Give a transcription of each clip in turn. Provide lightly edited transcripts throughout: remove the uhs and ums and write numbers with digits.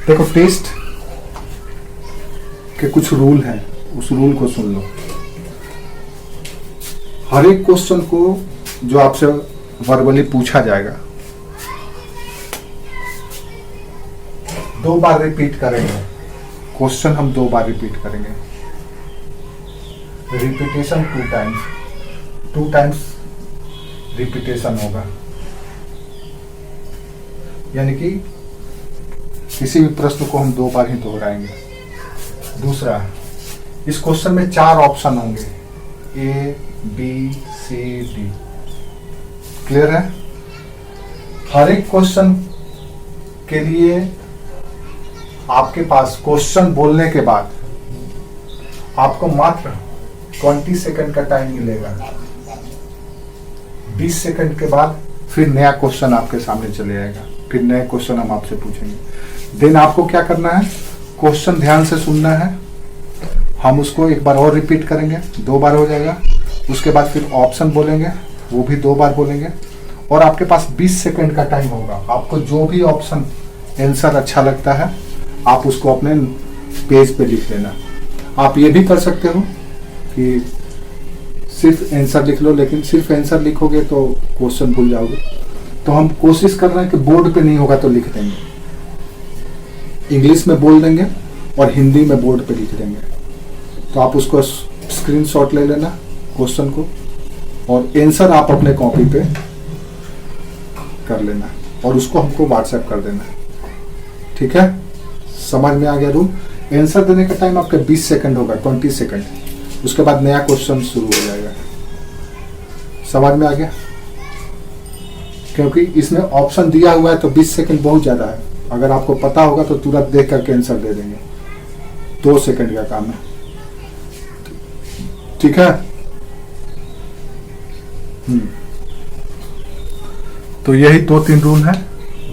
देखो टेस्ट के कुछ रूल हैं, उस रूल को सुन लो। हर एक क्वेश्चन को जो आपसे वर्बली पूछा जाएगा 2 बार रिपीट करेंगे। क्वेश्चन हम 2 बार रिपीट करेंगे। रिपीटेशन 2 टाइम्स रिपीटेशन होगा, यानी कि किसी भी प्रश्न को हम 2 बार ही दोहराएंगे। दूसरा, इस क्वेश्चन में 4 ऑप्शन होंगे, A B C D. Clear है? हर एक क्वेश्चन के लिए आपके पास क्वेश्चन बोलने के बाद आपको मात्र 20 सेकंड का टाइम मिलेगा। 20 सेकंड के बाद फिर नया क्वेश्चन आपके सामने चले आएगा, फिर नए क्वेश्चन हम आपसे पूछेंगे। देन आपको क्या करना है, क्वेश्चन ध्यान से सुनना है, हम उसको एक बार और रिपीट करेंगे, 2 बार हो जाएगा। उसके बाद फिर ऑप्शन बोलेंगे, वो भी 2 बार बोलेंगे, और आपके पास 20 सेकंड का टाइम होगा। आपको जो भी ऑप्शन आंसर अच्छा लगता है आप उसको अपने पेज पे लिख लेना। आप ये भी कर सकते हो कि सिर्फ आंसर लिख लो, लेकिन सिर्फ आंसर लिखोगे तो क्वेश्चन भूल जाओगे। तो हम कोशिश कर रहे हैं कि बोर्ड पे नहीं होगा तो लिख देंगे, इंग्लिश में बोल देंगे और हिंदी में बोर्ड पे लिख देंगे। तो आप उसको स्क्रीनशॉट ले लेना क्वेश्चन को, और आंसर आप अपने कॉपी पे कर लेना और उसको हमको व्हाट्सएप कर देना। ठीक है? समझ में आ गया रूल? आंसर देने का टाइम आपका 20 सेकंड होगा, 20 सेकंड। उसके बाद नया क्वेश्चन शुरू हो जाएगा। समझ में आ गया? क्योंकि इसमें ऑप्शन दिया हुआ है तो 20 सेकंड बहुत ज्यादा है। अगर आपको पता होगा तो तुरंत देख करके आंसर दे देंगे, 2 सेकंड का काम है। ठीक है? तो यही 2-3 रूल है।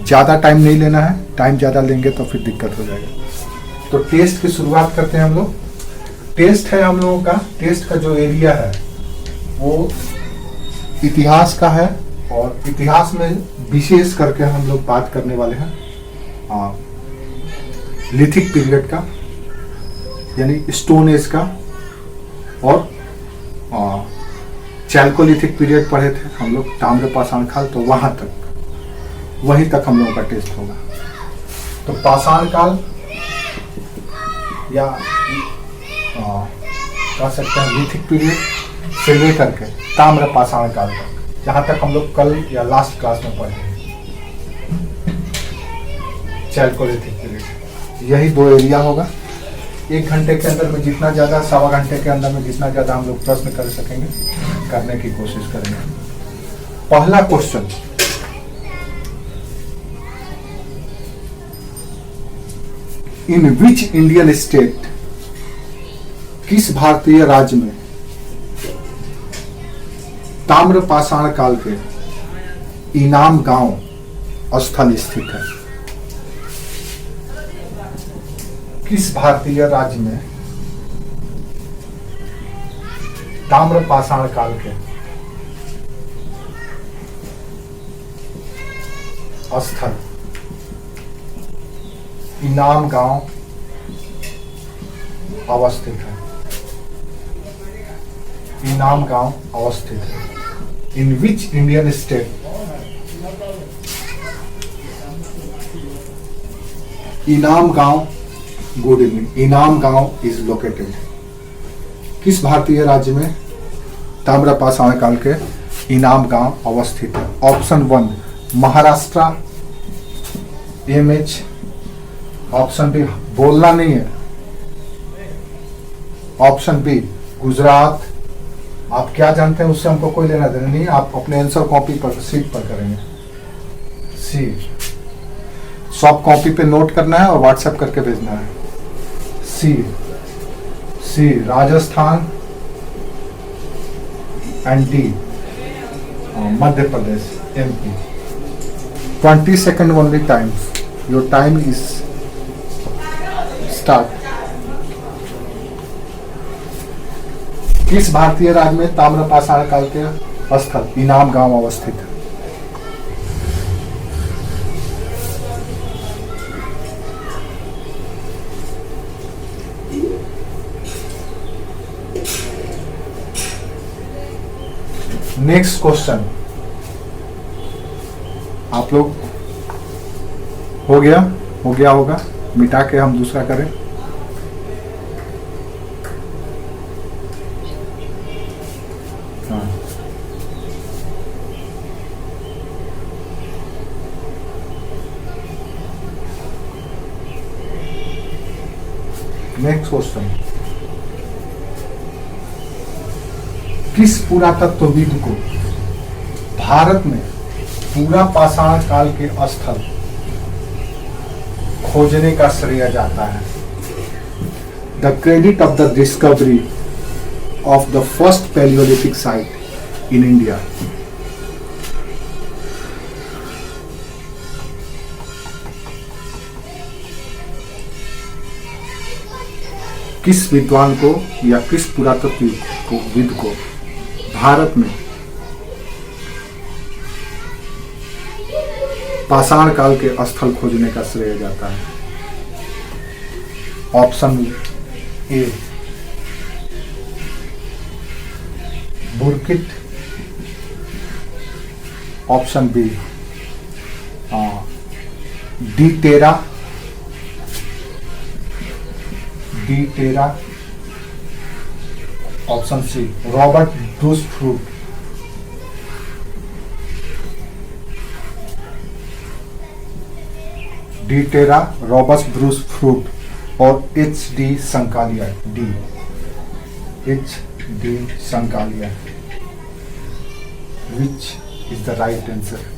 ज्यादा टाइम नहीं लेना है, टाइम ज्यादा लेंगे तो फिर दिक्कत हो जाएगा। तो टेस्ट की शुरुआत करते हैं हम लोग। टेस्ट है हम लोगों का, टेस्ट का जो एरिया है वो इतिहास का है, और इतिहास में विशेष करके हम लोग बात करने वाले हैं लिथिक पीरियड का, यानी स्टोन एज का, और चैल्कोलिथिक पीरियड पढ़े थे हम लोग, ताम्र पाषाण काल, तो वहीं तक हम लोगों का टेस्ट होगा। तो पाषाण काल या कह सकते हैं लिथिक पीरियड से लेकर के ताम्र पाषाण काल तक, जहां तक हम लोग कल या लास्ट क्लास में पढ़े चैल्कोलिथिक पीरियड। यही 2 एरिया होगा। 1 घंटे के अंदर में जितना ज्यादा, 1.25 घंटे के अंदर में जितना ज्यादा हम लोग प्रश्न कर सकेंगे करने की कोशिश करेंगे। पहला question, in which Indian state, किस भारतीय राज्य में ताम्र पाषाण काल के इनाम गांव स्थल स्थित है? किस भारतीय राज्य में ताम्र पाषाण काल के स्थल इनाम गांव अवस्थित है? इनाम गांव अवस्थित है। इन विच इंडियन स्टेट इनाम गांव, गुड इवनिंग, इनाम गांव इज लोकेटेड? किस भारतीय राज्य में ताम्र पाषाण काल के इनाम गांव अवस्थित है? Option 1 Maharashtra, MH। Option B, बोलना नहीं है। Option B Gujarat. आप क्या जानते हैं उससे हमको कोई लेना देना नहीं, आप अपने आंसर कॉपी पर, सीट पर करेंगे। सी, सब कॉपी पे नोट करना है और व्हाट्सएप करके भेजना है। C Rajasthan, and D Madhya Pradesh, MP। 20 second only time, your time is start. किस भारतीय राज्य में ताम्र पाषाण काल के स्थल इनाम गांव अवस्थित है? नेक्स्ट क्वेश्चन आप लोग हो गया होगा, मिटा के हम दूसरा करें। हाँ, नेक्स्ट क्वेश्चन, किस पुरातत्वविद को भारत में पूरा पाषाण काल के स्थल खोजने का श्रेय जाता है? The credit of the discovery of the first Palaeolithic site in India. किस विद्वान को या किस पुरातत्वविद को भारत में पाषाण काल के स्थल खोजने का श्रेय जाता है? Option A Burkitt, option B De Terra, option C Robert Bruce Foote, De Terra, Robert Bruce Foote और H D Sankalia, H D Sankalia. Which is the right answer?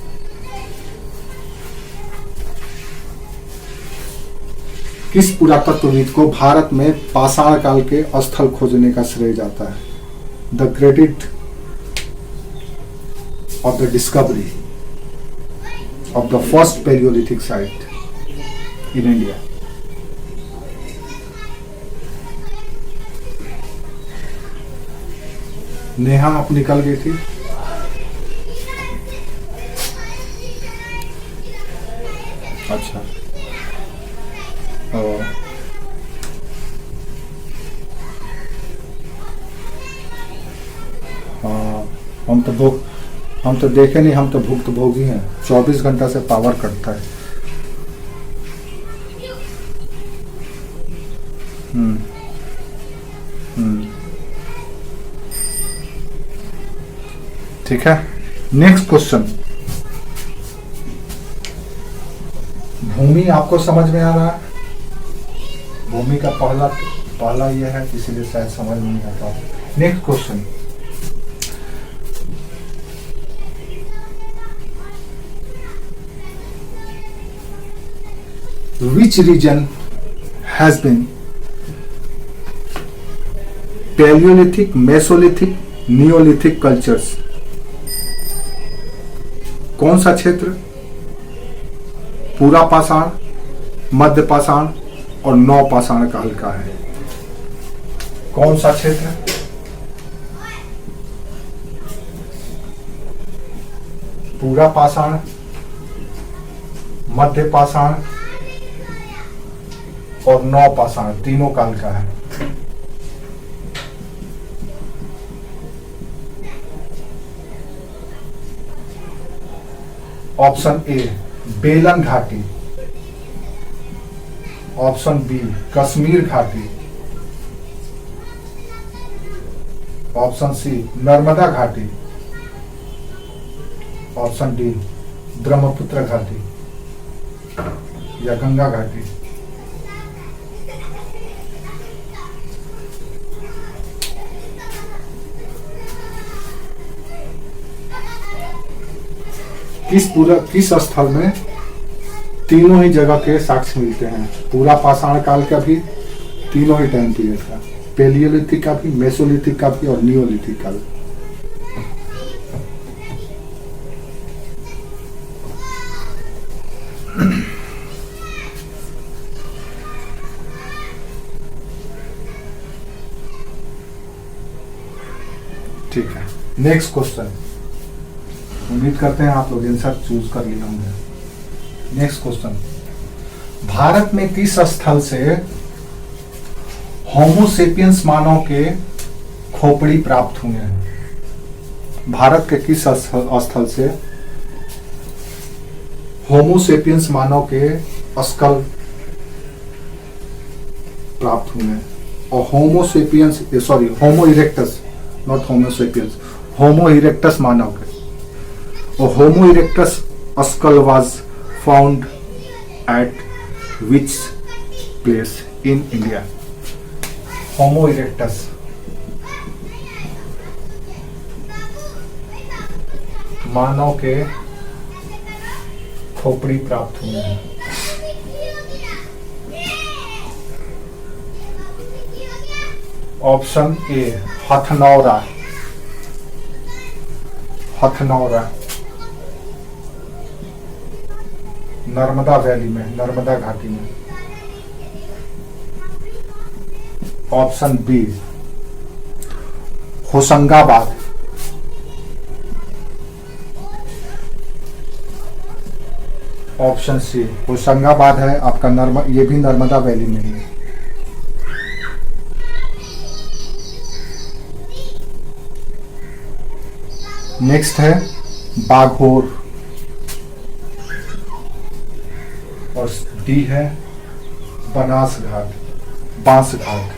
किस पुरातत्वविद को भारत में पाषाण काल के स्थल खोजने का श्रेय जाता है? The credit of the discovery of the first Palaeolithic site in India. Neha आप निकल गई थी। अच्छा, हम तो देखे नहीं, हम तो भुक्तभोगी हैं। 24 घंटा से पावर कटता है। ठीक है, नेक्स्ट क्वेश्चन। भूमि आपको समझ में आ रहा है? भूमि का पहला यह है, इसीलिए शायद समझ में नहीं आता। Next question, which region has been Paleolithic, Mesolithic, Neolithic cultures? कौन सा क्षेत्र पूरा पाषाण, मध्य पाषाण और नव पाषाण काल का है? कौन सा क्षेत्र पूरा पाषाण, मध्य पाषाण और नव पाषाण तीनों काल का है? ऑप्शन ए बेलन घाटी, ऑप्शन बी कश्मीर घाटी, ऑप्शन सी नर्मदा घाटी, ऑप्शन डी ब्रह्मपुत्र घाटी या गंगा घाटी। किस स्थल में तीनों ही जगह के साक्ष्य मिलते हैं? पूरा पाषाण काल का भी, तीनों ही टाइम पीरियड का, पैलियोलिथिक का भी, मेसोलिथिक का भी और नियोलिथिक का भी। ठीक है, नेक्स्ट क्वेश्चन। उम्मीद करते हैं आप लोग आंसर चूज कर लिए होंगे। नेक्स्ट क्वेश्चन, भारत में किस स्थल से होमो सेपियंस मानव के खोपड़ी प्राप्त हुए हैं? भारत के किस स्थल से होमोसेपियंस मानव के स्कल प्राप्त हुए हैं? और homo sapiens, sorry, homo erectus, not homo sapiens, homo erectus मानव के, और homo erectus skull was found at which place in India? Homo erectus मानव के खोपड़ी प्राप्त हुए हैं। Option A Hathnora, Hathnora Narmada valley में, नर्मदा घाटी में। Option B Hoshangabad, option C Hoshangabad है आपका, ये भी नर्मदा वैली में है। नेक्स्ट है बाघोर, और डी है बनास घाट, बांस घाट,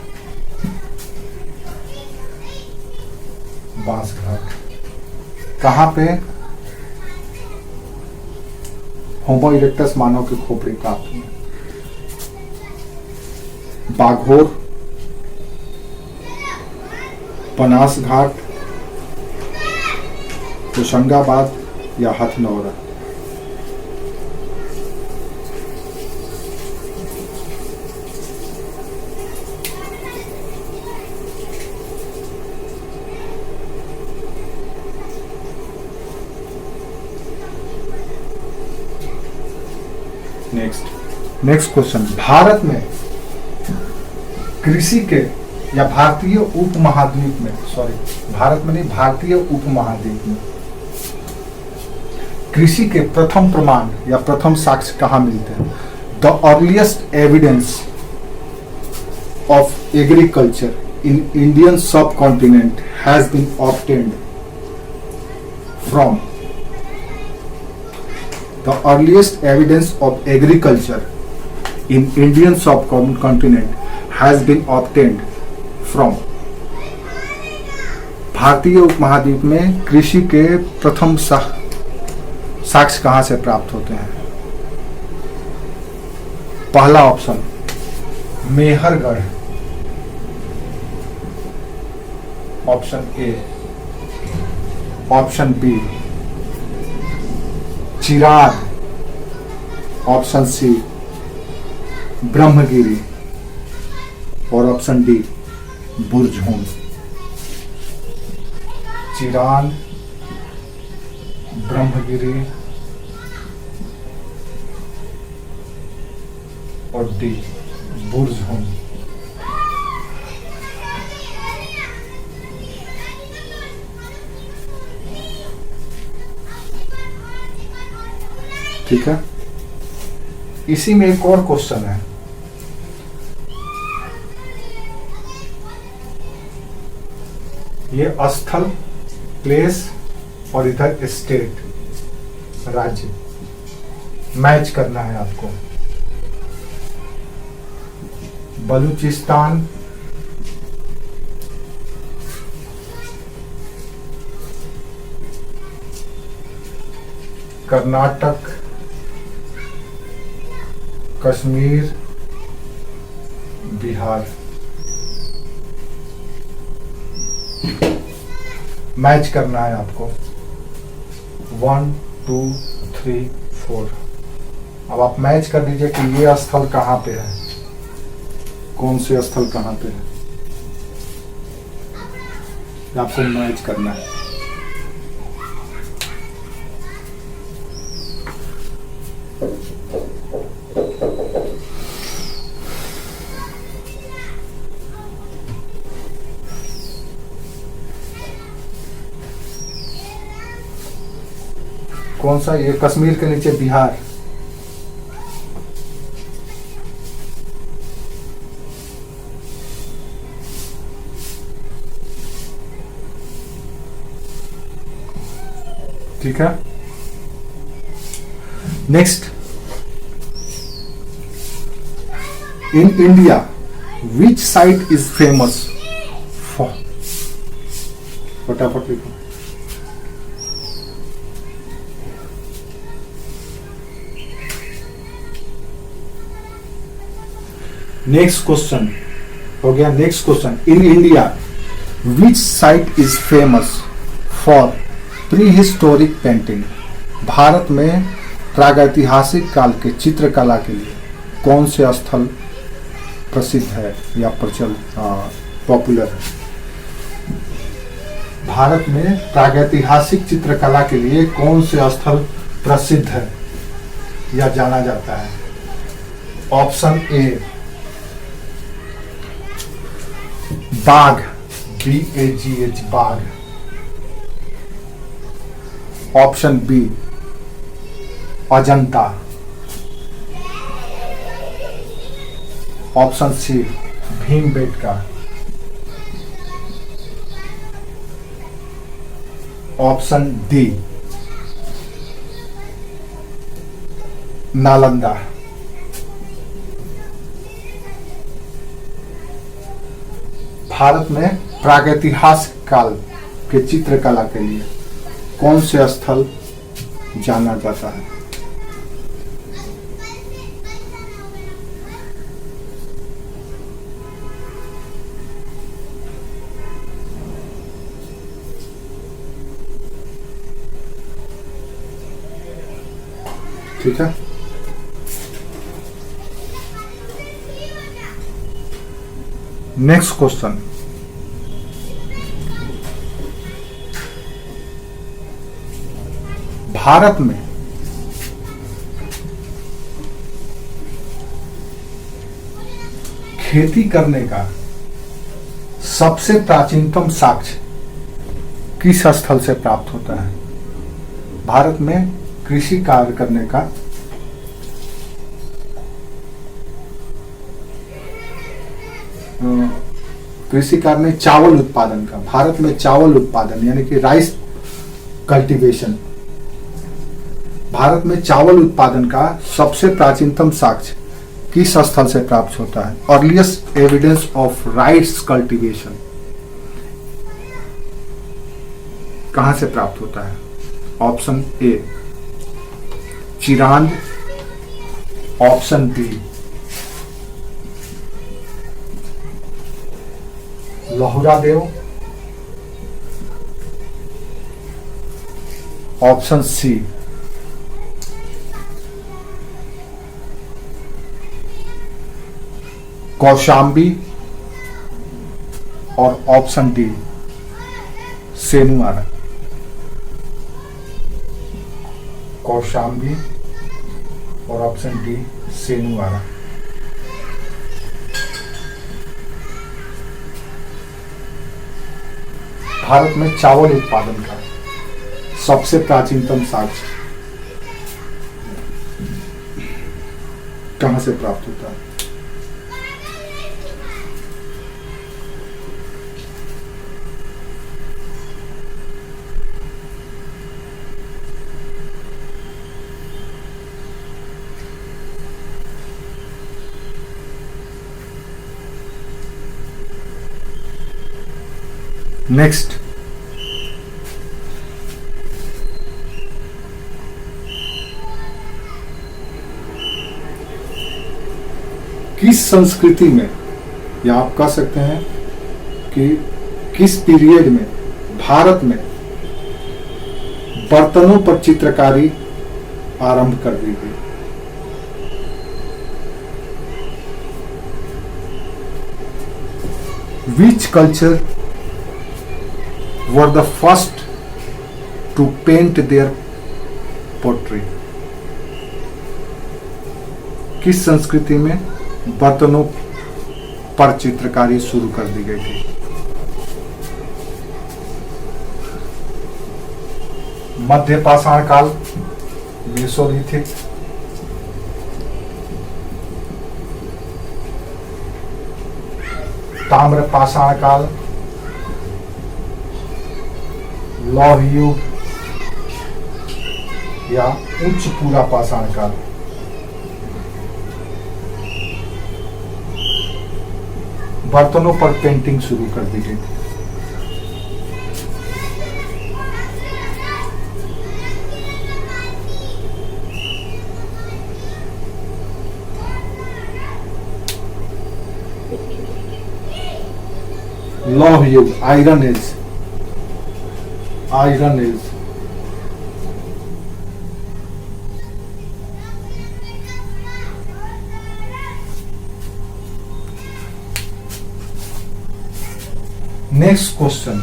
बांस घाट। कहां पे होमो इरेक्टस मानव के खोपड़ी प्राप्त हुए? बाघोर, बनास घाट, होशंगाबाद या हथनौरा? नेक्स्ट क्वेश्चन, भारत में कृषि के या भारतीय उपमहाद्वीप में, सॉरी भारत में नहीं, भारतीय उपमहाद्वीप में कृषि के प्रथम प्रमाण या प्रथम साक्ष्य कहां मिलते हैं? The earliest evidence of agriculture in Indian subcontinent has been obtained from. The earliest evidence of agriculture in Indian subcontinent has been obtained from। भारतीय उपमहाद्वीप में कृषि के प्रथम साक्ष्य कहां से प्राप्त होते हैं? पहला option Mehrgarh, option A, option B Chirag, option C Brahmagiri, और ऑप्शन डी बुरझून। चिराग, ब्रह्मगिरी और डी बुरझून। ठीक है, इसी में एक और क्वेश्चन है। ये स्थल, प्लेस और इधर स्टेट, राज्य मैच करना है आपको। बलूचिस्तान, कर्नाटक, कश्मीर, बिहार मैच करना है आपको। 1 2 3 4। अब आप मैच कर दीजिए कि ये स्थल कहां पे है, कौन से स्थल कहां पे है, आपको मैच करना है। कौन सा? ये कश्मीर के नीचे बिहार, ठीक है। Next, in India which site is famous for, फटाफट लिखो। नेक्स्ट क्वेश्चन हो गया। Next question, in India which site is famous for pre historic painting. Bharat में प्रागैतिहासिक काल के चित्रकला के लिए कौन से स्थल प्रसिद्ध है या पॉपुलर है? भारत में प्रागैतिहासिक चित्रकला के लिए कौन से स्थल प्रसिद्ध है या जाना जाता है? ऑप्शन ए Bagh, BAGH Bagh. Option B Ajanta. Option C Bhimbetka. Option D Nalanda. Bharat में प्रागैतिहासिक काल के चित्रकला के लिए कौन से स्थल जाना जाता है? ठीक है। नेक्स्ट क्वेश्चन, भारत में खेती करने का सबसे प्राचीनतम साक्ष्य किस स्थल से प्राप्त होता है? भारत में कृषि कार्य करने का कृषि कार्य में चावल उत्पादन का, भारत में चावल उत्पादन यानी कि राइस कल्टीवेशन, भारत में चावल उत्पादन का सबसे प्राचीनतम साक्ष्य किस स्थल से प्राप्त होता है? Earliest evidence of rice cultivation कहां से प्राप्त होता है? Option A Chirand. Option B Lahuradewa. Option C Kaushambi. और ऑप्शन डी सेनुआरा। कौशाम्बी और ऑप्शन डी सेनुआरा। भारत में चावल उत्पादन का सबसे प्राचीनतम साक्ष्य कहां से प्राप्त होता है? नेक्स्ट, किस संस्कृति में या आप कह सकते हैं कि किस पीरियड में भारत में बर्तनों पर चित्रकारी आरंभ कर दी गई? Which culture were the first to paint their pottery? किस संस्कृति में बर्तनों पर चित्रकारी शुरू कर दी गई थी? मध्य पाषाण काल, मेसोलिथिक, ताम्र पाषाण काल, लौह युग या उच्च पूरा पाषाण काल। बर्तनों पर पेंटिंग शुरू कर दी गई थी। लौह युग, iron age, iron age. Next question,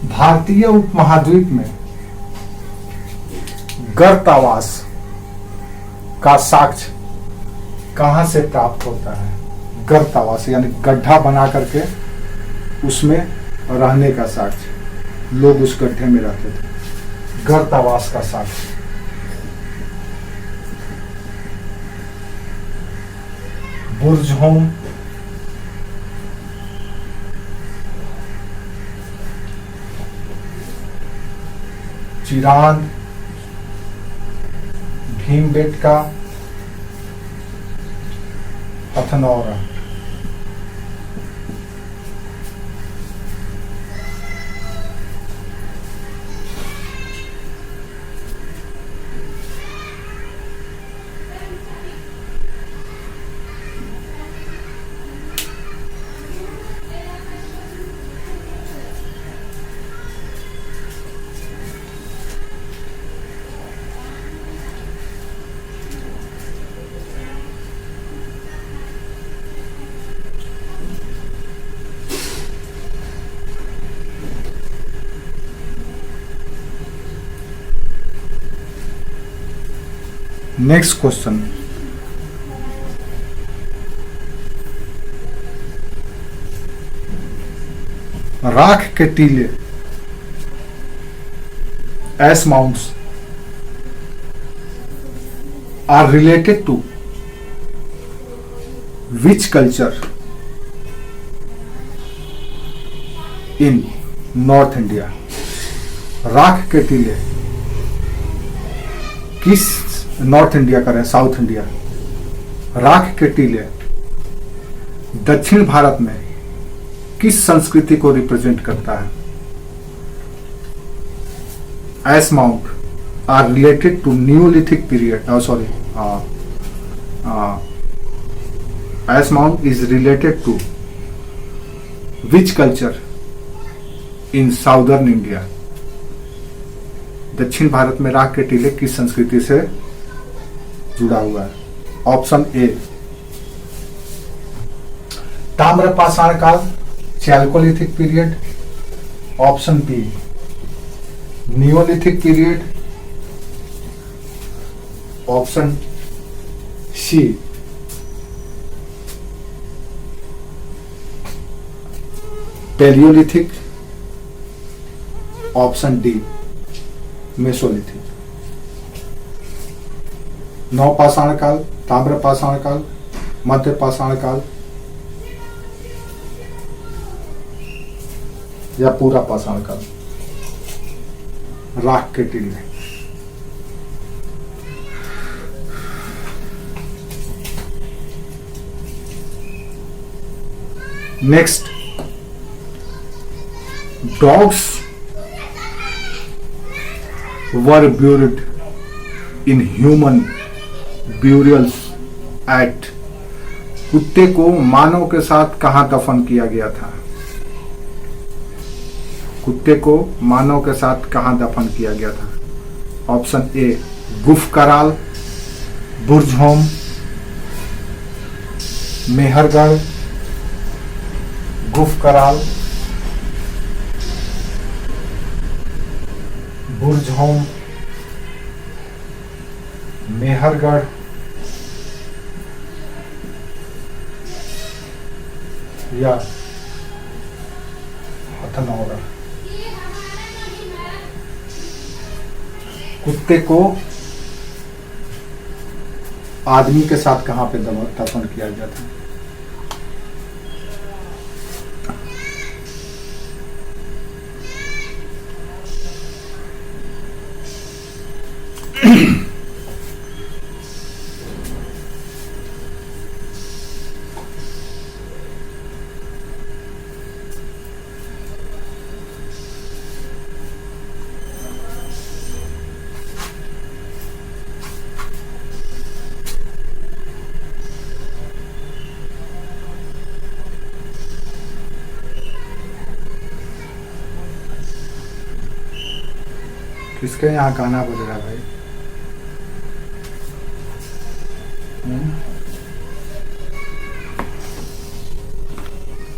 भारतीय उपमहाद्वीप में गर्तावास का साक्ष्य कहां से प्राप्त होता है? गर्तावास यानी गड्ढा बना करके उसमें रहने का साक्ष्य, लोग उस गड्ढे में रहते थे। गर्तावास का साक्ष्य बुर्जहोम, चिरांद, भीमबेटका, हथनौरा। नेक्स्ट क्वेश्चन, राख के टीले, ash mounds are related to which culture in North India? राख के टीले किस, नॉर्थ इंडिया का रहे, साउथ इंडिया। राख के टीले दक्षिण भारत में किस संस्कृति को रिप्रेजेंट करता है? Ash mound are related to neolithic period, sorry, ash mound is related to which culture in southern India? दक्षिण भारत में राख के टीले किस संस्कृति से जुड़ा हुआ है? ऑप्शन ए ताम्र पाषाण काल, chalcolithic period. Option B neolithic period. Option C palaeolithic. Option D mesolithic. नव पाषाण काल, ताम्र पाषाण काल, मध्य पाषाण काल या पूरा पाषाण काल? राख के टीले। Next, dogs were buried in human burials at, कुत्ते को मानव के साथ कहां दफन किया गया था? कुत्ते को मानव के साथ कहां दफन किया गया था? ऑप्शन ए गुफ कराल, बुर्जहोम, मेहरगढ़, गुफ कराल, बुर्जहोम, मेहरगढ़ या हथनौरा। कुत्ते को आदमी के साथ कहां पे दफन किया गया था? किसके यहाँ गाना बज रहा है भाई?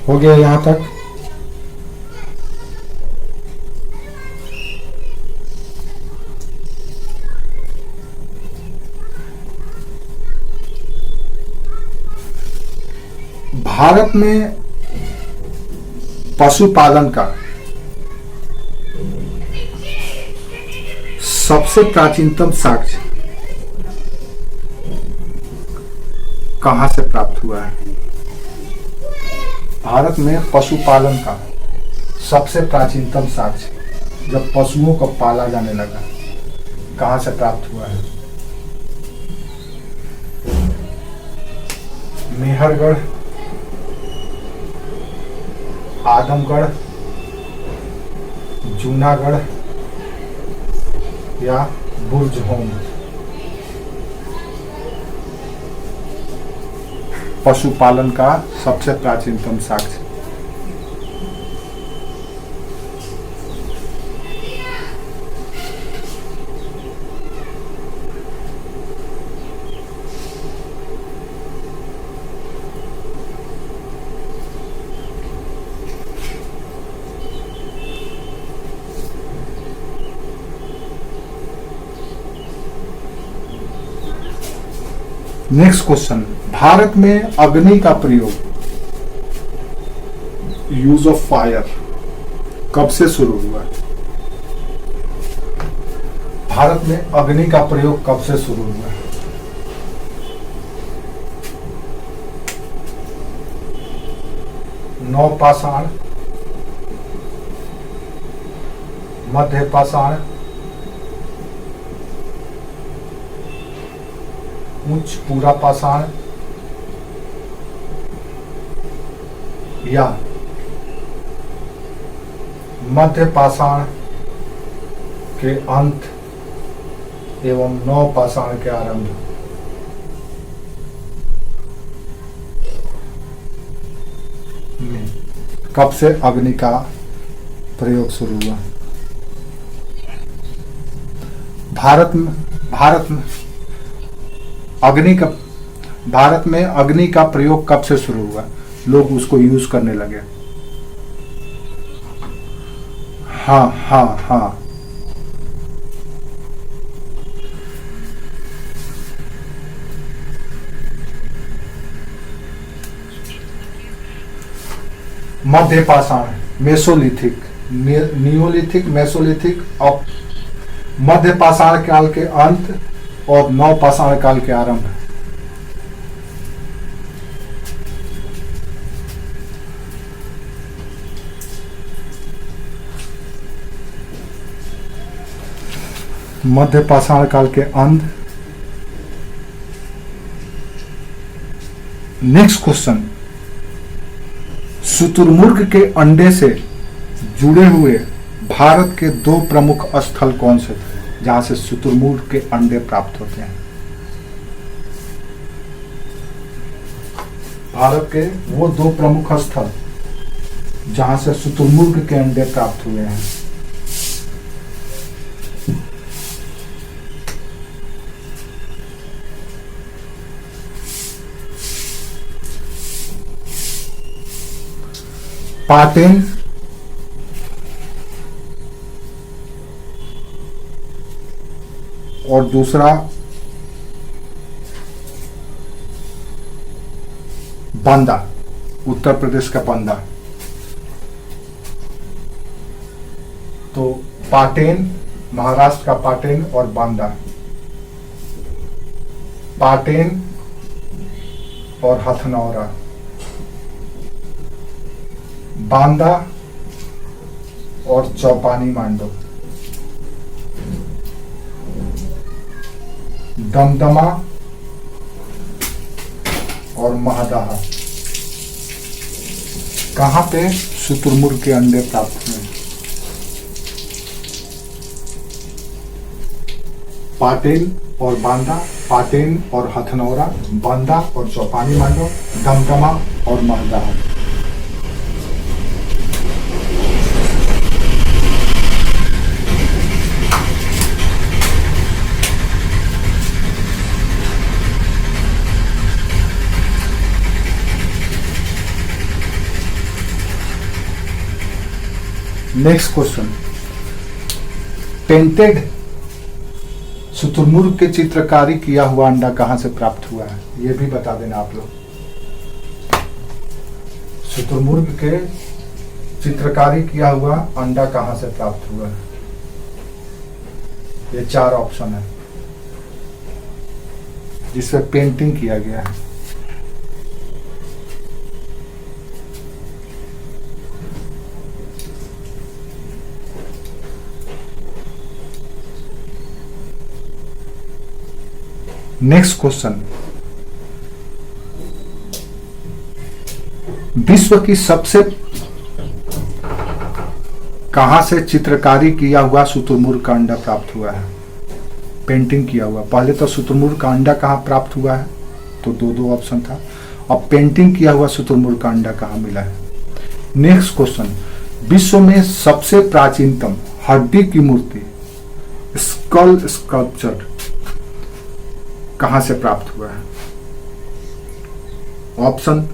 हो गया यहाँ तक? भारत में पशुपालन का सबसे प्राचीनतम साक्ष्य कहां से प्राप्त हुआ है? भारत में पशुपालन का सबसे प्राचीनतम साक्ष्य जब पशुओं को पाला जाने लगा, कहां से प्राप्त हुआ है? मेहरगढ़, आदमगढ़, जूनागढ़ या बुर्जहोम? पशुपालन का सबसे प्राचीनतम साक्ष्य। नेक्स्ट क्वेश्चन, भारत में अग्नि का प्रयोग, यूज ऑफ फायर, कब से शुरू हुआ? भारत में अग्नि का प्रयोग कब से शुरू हुआ? नवपाषाण, मध्यपाषाण, उच्च पूरा पाषाण या मध्य पाषाण के अंत एवं नव पाषाण के आरंभ? में कब से अग्नि का प्रयोग शुरू हुआ? भारत में अग्नि का प्रयोग कब से शुरू हुआ? लोग उसको यूज करने लगे। हाँ हाँ हाँ, मध्य पाषाण, मेसोलिथिक, नियोलिथिक, मेसोलिथिक, अब मध्य पाषाण काल के अंत और नव पाषाण काल के आरंभ। मध्य पाषाण काल के अंत। नेक्स्ट क्वेश्चन, शुतुरमुर्ग के अंडे से जुड़े हुए भारत के 2 प्रमुख स्थल कौन से थे जहां से शुतुरमुर्ग के अंडे प्राप्त होते हैं? भारत के वो 2 प्रमुख स्थल जहां से शुतुरमुर्ग के अंडे प्राप्त हुए हैं। पाटेन, और दूसरा बांदा, उत्तर प्रदेश का बांदा। तो पाटेन, महाराष्ट्र का पाटेन और बांदा। पाटेन और हथनौरा, बांदा और चौपानी मांडो, दमदमा और महदाहा। कहां पे शुतुरमुर्ग के अंडे प्राप्त हुए? पाटेन और बांदा, पाटेन और हथनौरा, बांदा और चौपानी मांडो, दमदमा और महदाहा। नेक्स्ट क्वेश्चन, पेंटेड शुतुरमुर्ग के चित्रकारी किया हुआ अंडा कहां से प्राप्त हुआ है, ये भी बता देना आप लोग। शुतुरमुर्ग के चित्रकारी किया हुआ अंडा कहां से प्राप्त हुआ है, ये 4 ऑप्शन है जिसपे पेंटिंग किया गया है। नेक्स्ट क्वेश्चन, विश्व की सबसे कहां से चित्रकारी किया हुआ शुतुरमुर्ग का अंडा प्राप्त हुआ है, पेंटिंग किया हुआ। पहले तो शुतुरमुर्ग का अंडा कहां प्राप्त हुआ है, तो दो ऑप्शन था। अब पेंटिंग किया हुआ शुतुरमुर्ग का अंडा कहां मिला है। नेक्स्ट क्वेश्चन, विश्व में सबसे प्राचीनतम हड्डी की मूर्ति स्कल स्कल्पचर कहां से प्राप्त हुआ है। ऑप्शन,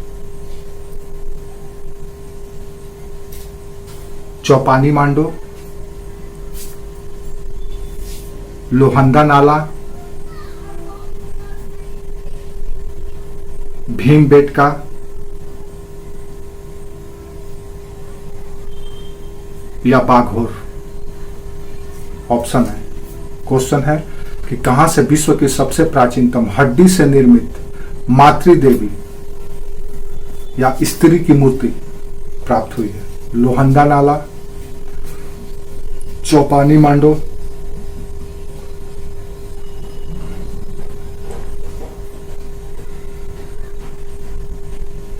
चौपानी मांडो, लोहंदा नाला, भीमबेटका या बाघोर। ऑप्शन है, क्वेश्चन है कि कहां से विश्व की सबसे प्राचीनतम हड्डी से निर्मित मातृदेवी या स्त्री की मूर्ति प्राप्त हुई है। लोहंदा नाला, चौपानी मांडो,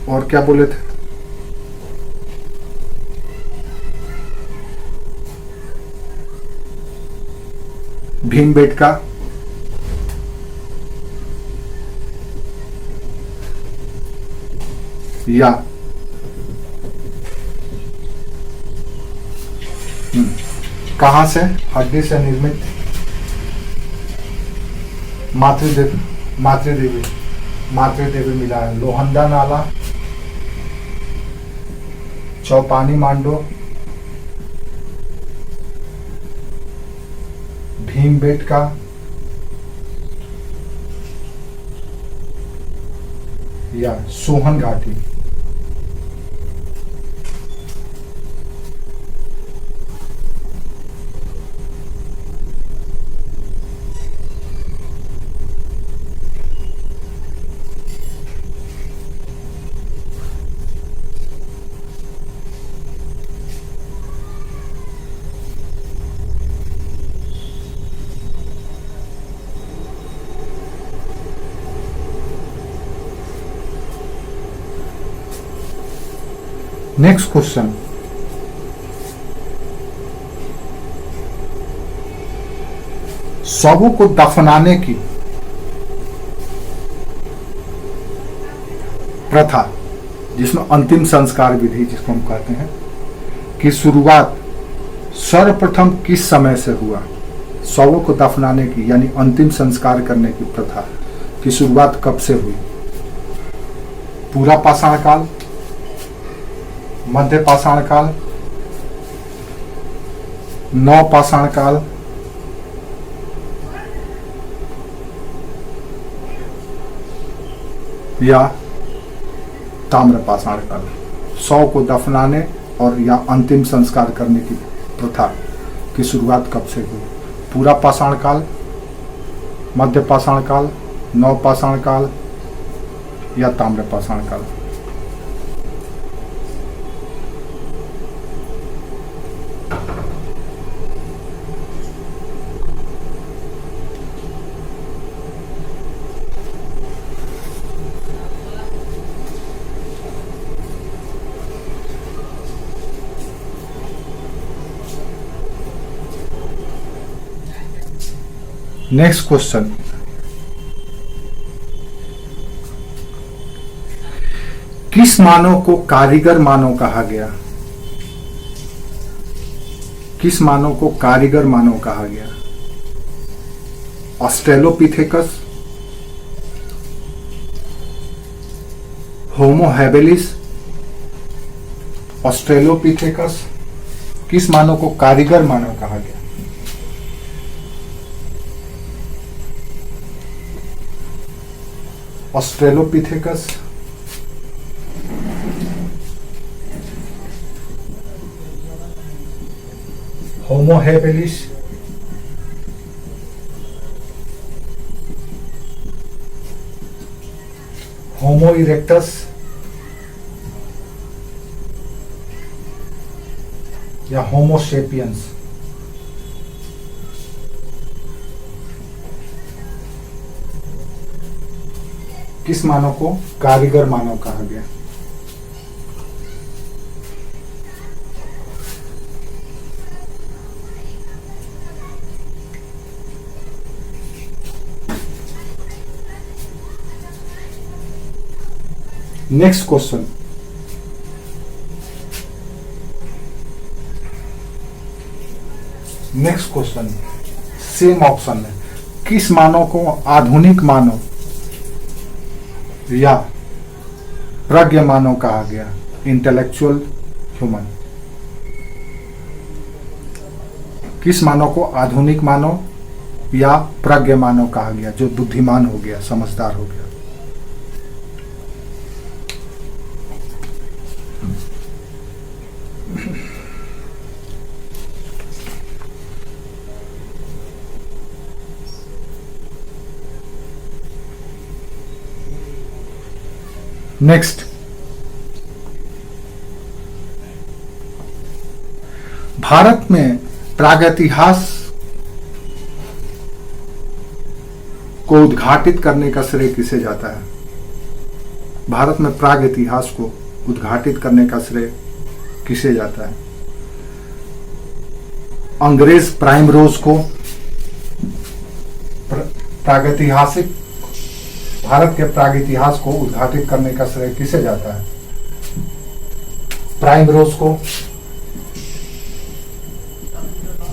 और क्या बोले थे, भीमबेटका, या कहां से हड्डी से निर्मित मातृदेवी मिला है। लोहंदा नाला, चौपानी मांडो, भीमबेटका या सोहन घाटी। नेक्स्ट क्वेश्चन, शवों को दफनाने की प्रथा, जिसमें अंतिम संस्कार विधि जिसको हम कहते हैं, की शुरुआत सर्वप्रथम किस समय से हुआ। शवों को दफनाने की यानी अंतिम संस्कार करने की प्रथा की शुरुआत कब से हुई। पूरा पाषाण काल, मध्य पाषाण काल, नव पाषाण काल या ताम्र पाषाण काल। शव को दफनाने और या अंतिम संस्कार करने की प्रथा की शुरुआत कब से हुई। पूरा पाषाण काल, मध्य पाषाण काल, नव पाषाण काल या ताम्र पाषाण काल। नेक्स्ट क्वेश्चन, किस मानव को कारीगर मानव कहा गया। किस मानव को कारीगर मानव कहा गया। ऑस्ट्रेलोपिथेकस, होमो हैबिलिस, ऑस्ट्रेलोपिथेकस किस मानव को कारीगर मानव कहा गया? ऑस्ट्रेलोपिथेकस, होमो हेबिलिस, होमो इरेक्टस या होमो सेपियंस? किस मानव को कारीगर मानव कहा गया? नेक्स्ट क्वेश्चन, सेम ऑप्शन है। किस मानव को आधुनिक मानव या प्रज्ञ मानव कहा गया? Intellectual human. किस मानव को आधुनिक मानव या प्रज्ञ मानव कहा गया, जो बुद्धिमान हो गया, समझदार हो गया? नेक्स्ट, भारत में प्रागैतिहास को उद्घाटित करने का श्रेय किसे जाता है? भारत में प्राग इतिहास को उद्घाटित करने का श्रेय किसे जाता है? अंग्रेज प्राइमरोज को प्रागैतिहासिक भारत के प्रागैतिहास को उद्घाटित करने का श्रेय किसे जाता है? प्राइमरोज को,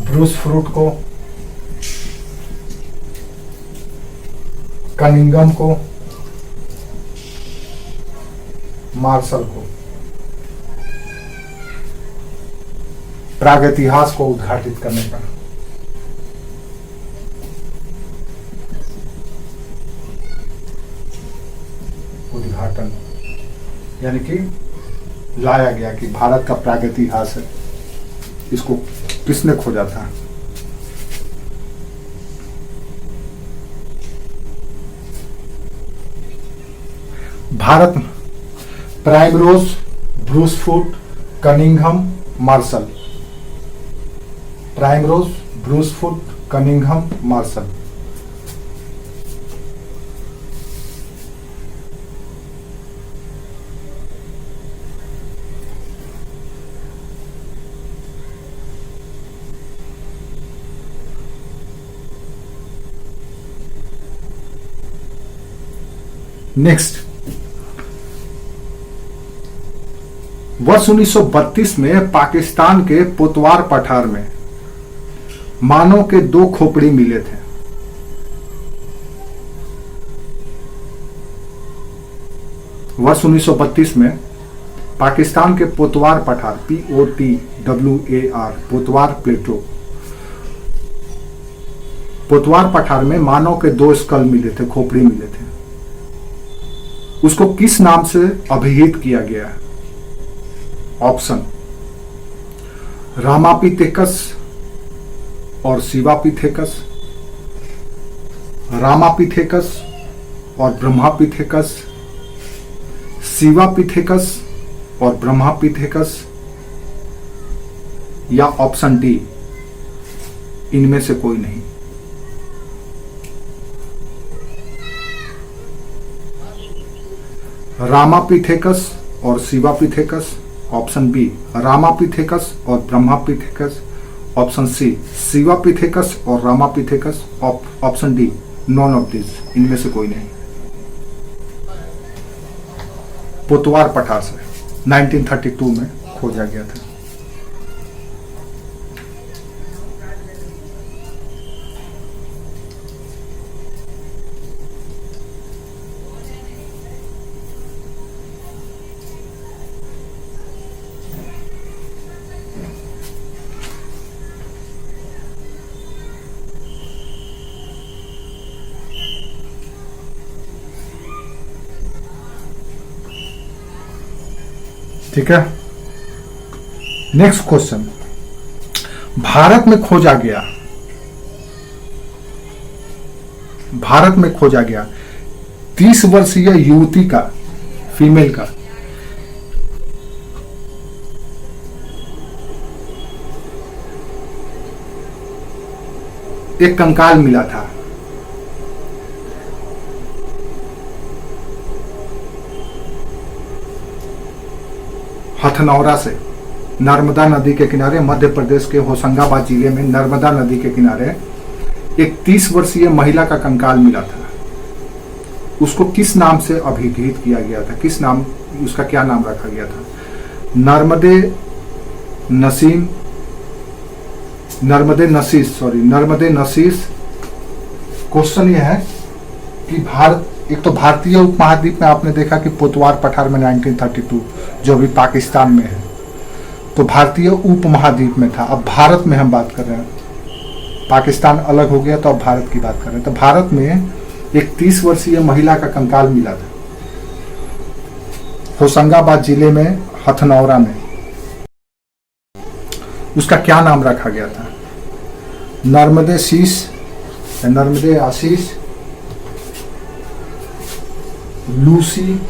ब्रूस फ्रूट को, कनिंगम को, मार्शल को? प्रागैतिहास को उद्घाटित करने का उद्घाटन यानी कि लाया गया कि भारत का प्रागैतिहास है, इसको किसने खोजा था? भारत में Primrose, Bruce Foote, Cunningham, Marshall. Primrose, Bruce Foote, Cunningham, Marshall. Next, वर्ष 1932 में पाकिस्तान के पोतवार पठार में मानव के 2 खोपड़ी मिले थे। वर्ष 1932 में पाकिस्तान के पोतवार पठार, POTWAR, पोतवार प्लेटो, पोतवार पठार में मानव के 2 स्कल मिले थे, खोपड़ी मिले थे। उसको किस नाम से अभिहित किया गया है? ऑप्शन, रामापिथेकस और शिवापिथेकस, रामापिथेकस और ब्रह्मापिथेकस, शिवापिथेकस और ब्रह्मापिथेकस, या ऑप्शन डी, इनमें से कोई नहीं। रामापिथेकस और शिवापिथेकस, ऑप्शन बी रामापिथेकस और ब्रह्मापिथेकस, ऑप्शन सी शिवापिथेकस और Ramapithecus, option D none of this, इनमें से कोई नहीं। पोतवार पठार से 1932 में खोजा गया था। ठीक है। नेक्स्ट क्वेश्चन, भारत में खोजा गया, भारत में खोजा गया 30 वर्षीय युवती का, फीमेल का, एक कंकाल मिला था। हथनौरा से, नर्मदा नदी के किनारे, मध्य प्रदेश के होशंगाबाद जिले में नर्मदा नदी के किनारे एक 30 वर्षीय महिला का कंकाल मिला था। उसको किस नाम से अभिहित किया गया था, किस नाम, उसका क्या नाम रखा गया था? नर्मदे नसीस। क्वेश्चन यह है कि भारत, एक तो भारतीय उपमहाद्वीप में आपने देखा कि पोतवार पठार में 1932 जो अभी पाकिस्तान में है, तो भारतीय उपमहाद्वीप में था। अब भारत में हम बात कर रहे हैं, पाकिस्तान अलग हो गया तो अब भारत की बात कर रहे हैं। तो भारत में एक 30 वर्षीय महिला का कंकाल मिला था होशंगाबाद जिले में, हथनौरा में। उसका क्या नाम रखा गया था? नर्मदे आशीष, लूसी,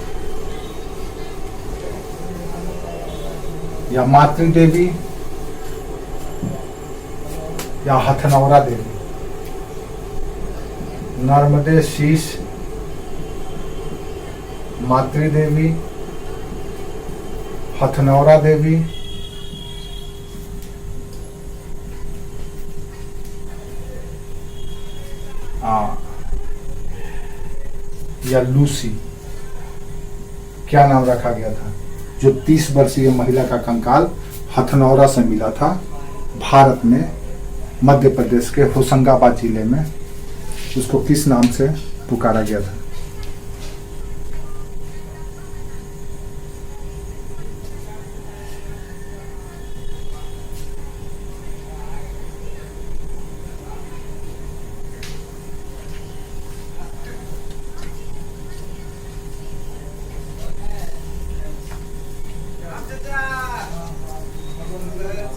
या मातृ देवी, या हथनौरा देवी। नर्मदे शीश, मातृ देवी, हथनौरा देवी, या लूसी, क्या नाम रखा गया था? जो 30 वर्षीय महिला का कंकाल हथनौरा से मिला था भारत में, मध्य प्रदेश के होशंगाबाद जिले में, उसको किस नाम से पुकारा गया था?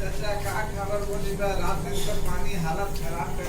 चाचा का खबर बोली रात दिन पानी हालत खराब कर